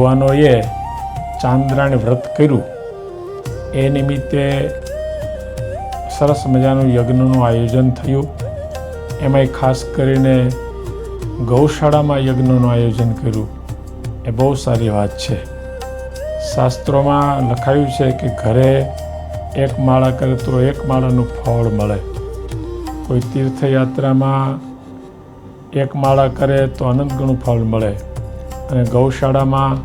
યુવાનોએ ચાંદ્રાયણ વ્રત કર્યું એ નિમિત્તે સરસ મજાનું યજ્ઞનું આયોજન થયું. એમાંય ખાસ કરીને ગૌશાળામાં યજ્ઞનું આયોજન કર્યું. એ બહુ સારી વાત છે. શાસ્ત્રોમાં લખાયું છે કે ઘરે એક માળા કરે તો એક માળાનું ફળ મળે. કોઈ તીર્થયાત્રામાં એક માળા કરે તો અનંત ગણું ફળ મળે, અને ગૌશાળામાં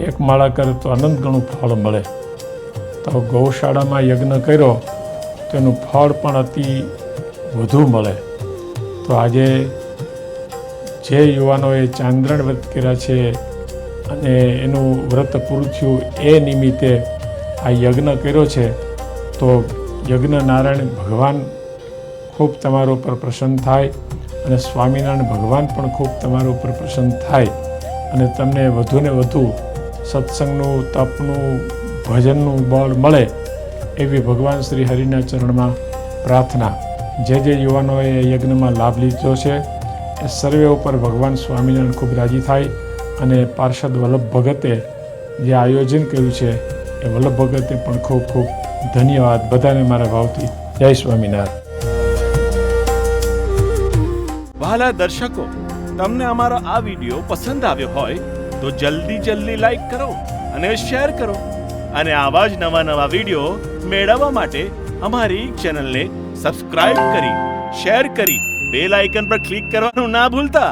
એક માળા કરે તો અનંત ગણું ફળ મળે. તો ગૌશાળામાં યજ્ઞ કર્યો તો એનું ફળ પણ અતિ વધુ મળે. તો આજે જે યુવાનોએ ચાંદ્રાયણ વ્રત કર્યા છે અને એનું વ્રત પૂરું થયું એ નિમિત્તે આ યજ્ઞ કર્યો છે, તો યજ્ઞ નારાયણ ભગવાન ખૂબ તમારા ઉપર પ્રસન્ન થાય, અને સ્વામિનારાયણ ભગવાન પણ ખૂબ તમારા ઉપર પ્રસન્ન થાય, અને તમને વધુને વધુ સત્સંગનું, તપનું, ભજનનું બળ મળે એવી ભગવાન શ્રી હરિના ચરણમાં પ્રાર્થના. જે યુવાનોએ યજ્ઞમાં લાભ લીધો છે એ સર્વે ઉપર ભગવાન સ્વામિનારાયણ ખૂબ રાજી થાય, અને પાર્ષદ વલ્લભ ભગતે જે આયોજન કર્યું છે એ વલ્લભ ભગતે પણ ખૂબ ખૂબ ધન્યવાદ. બધાને મારા ભાવથી જય સ્વામિનારાયણ. વહાલા દર્શકો, તમને અમારો આ વિડીયો પસંદ આવ્યો હોય તો જલ્દી લાઈક કરો અને શેર કરો, અને આવા જ નવા વિડીયો મેળવવા માટે અમારી ચેનલને સબસ્ક્રાઇબ કરી, શેર કરી, બેલ આઇકન પર ક્લિક કરવાનું ના ભૂલતા.